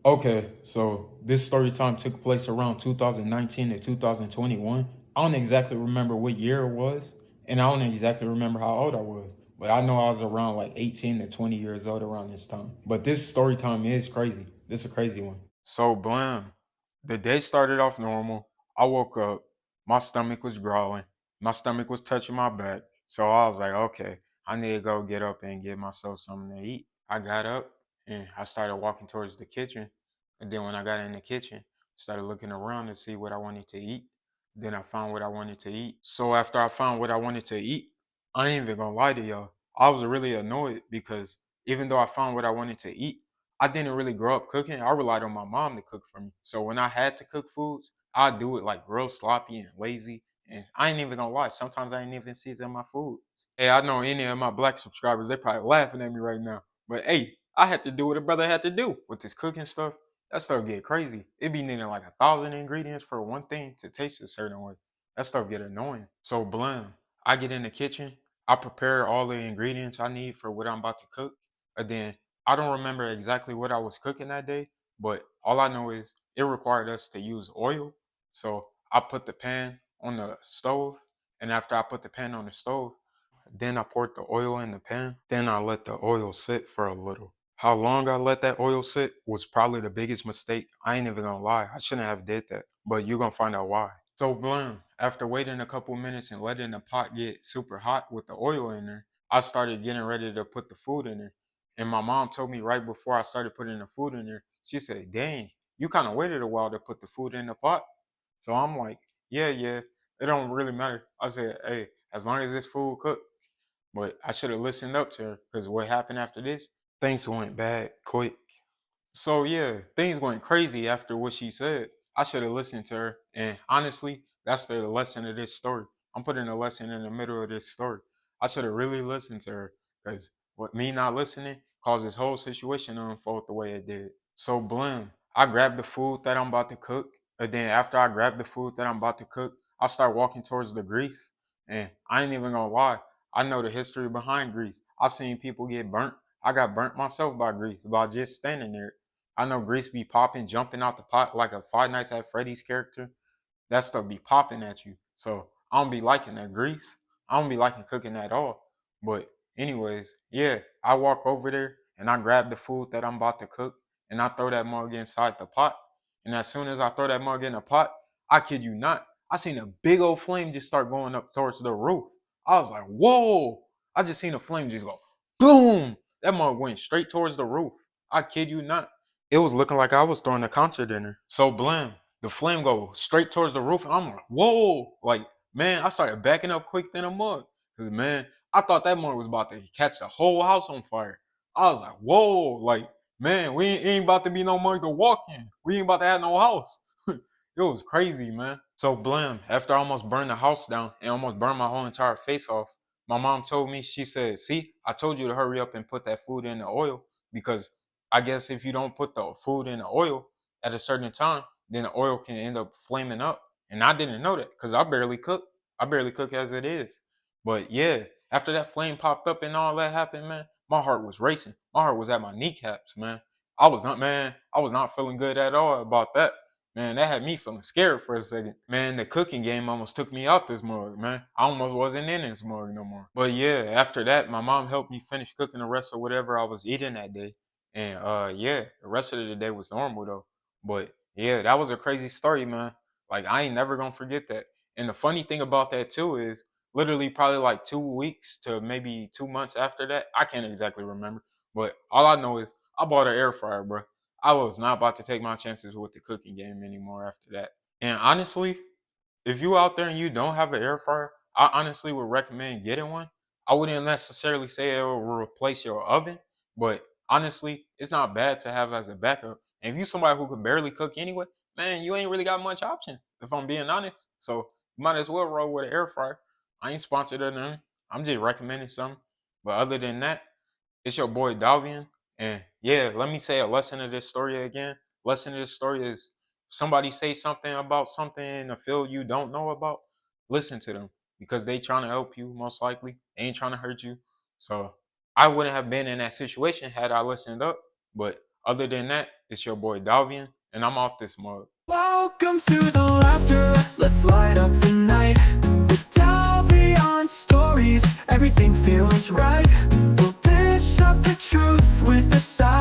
Okay, so this story time took place around 2019 to 2021. I don't exactly remember what year it was, and I don't exactly remember how old I was, but I know I was around like 18 to 20 years old around this time. But this story time is crazy. This is a crazy one. So, blam. The day started off normal. I woke up, my stomach was growling, my stomach was touching my back. So I was like, okay, I need to go get up and get myself something to eat. I got up and I started walking towards the kitchen. And then when I got in the kitchen, started looking around to see what I wanted to eat. Then I found what I wanted to eat. So after I found what I wanted to eat, I ain't even gonna lie to y'all. I was really annoyed because even though I found what I wanted to eat, I didn't really grow up cooking. I relied on my mom to cook for me. So when I had to cook foods, I'd do it like real sloppy and lazy. And I ain't even gonna lie, sometimes I ain't even season my foods. Hey, I know any of my black subscribers, they probably laughing at me right now. But hey, I had to do what a brother had to do with this cooking stuff. That stuff get crazy. It be needing like 1,000 ingredients for one thing to taste a certain way. That stuff get annoying. So blam, I get in the kitchen, I prepare all the ingredients I need for what I'm about to cook, and then I don't remember exactly what I was cooking that day, but all I know is it required us to use oil. So I put the pan on the stove, and after I put the pan on the stove, then I poured the oil in the pan. Then I let the oil sit for a little. How long I let that oil sit was probably the biggest mistake. I ain't even gonna lie. I shouldn't have did that. But you're gonna find out why. So blam, after waiting a couple minutes and letting the pot get super hot with the oil in there, I started getting ready to put the food in there. And my mom told me right before I started putting the food in there, she said, dang, you kind of waited a while to put the food in the pot. So I'm like, yeah, it don't really matter. I said, hey, as long as this food cooked. But I should have listened up to her because what happened after this, things went bad quick. So yeah, things went crazy after what she said. I should have listened to her. And honestly, that's the lesson of this story. I'm putting a lesson in the middle of this story. I should have really listened to her because what me not listening caused this whole situation to unfold the way it did. So blim, I grabbed the food that I'm about to cook. And then after I grabbed the food that I'm about to cook, I start walking towards the grease. And I ain't even gonna lie. I know the history behind grease. I've seen people get burnt. I got burnt myself by grease by just standing there. I know grease be popping, jumping out the pot like a Five Nights at Freddy's character. That stuff be popping at you. So I don't be liking that grease. I don't be liking cooking at all. But anyways, yeah, I walk over there and I grab the food that I'm about to cook and I throw that mug inside the pot. And as soon as I throw that mug in the pot, I kid you not, I seen a big old flame just start going up towards the roof. I was like, whoa! I just seen a flame just go boom. That mug went straight towards the roof. I kid you not. It was looking like I was throwing a concert in there. So blam, the flame go straight towards the roof, and I'm like, whoa! Like, man, I started backing up quick than a mug. Cause man, I thought that mug was about to catch the whole house on fire. I was like, whoa, like, man, we ain't about to be no mug to walk in. We ain't about to have no house. It was crazy, man. So blam, after I almost burned the house down and almost burned my whole entire face off, my mom told me, she said, see, I told you to hurry up and put that food in the oil because I guess if you don't put the food in the oil at a certain time, then the oil can end up flaming up. And I didn't know that because I barely cook. I barely cook as it is. But yeah, after that flame popped up and all that happened, man, my heart was racing. My heart was at my kneecaps, man. I was not feeling good at all about that. Man, that had me feeling scared for a second. Man, the cooking game almost took me out this mug, man. I almost wasn't in this mug no more. But yeah, after that, my mom helped me finish cooking the rest of whatever I was eating that day. And yeah, the rest of the day was normal though. But yeah, that was a crazy story, man. Like I ain't never gonna forget that. And the funny thing about that too is literally probably like 2 weeks to maybe 2 months after that. I can't exactly remember. But all I know is I bought an air fryer, bro. I was not about to take my chances with the cooking game anymore after that. And honestly, if you out there and you don't have an air fryer, I honestly would recommend getting one. I wouldn't necessarily say it will replace your oven, but honestly, it's not bad to have as a backup. And if you somebody who can barely cook anyway, man, you ain't really got much options, if I'm being honest. So you might as well roll with an air fryer. I ain't sponsored or nothing. I'm just recommending something. But other than that, it's your boy Davian. And yeah, let me say a lesson of this story again. Lesson of this story is somebody say something about something in a field you don't know about, listen to them because they trying to help you most likely. They ain't trying to hurt you. So I wouldn't have been in that situation had I listened up. But other than that, It's your boy Dalvian, and I'm off this mug. Welcome to the laughter, let's light up the night. With Dalvian stories, everything feels right. We'll dish up the truth with the side.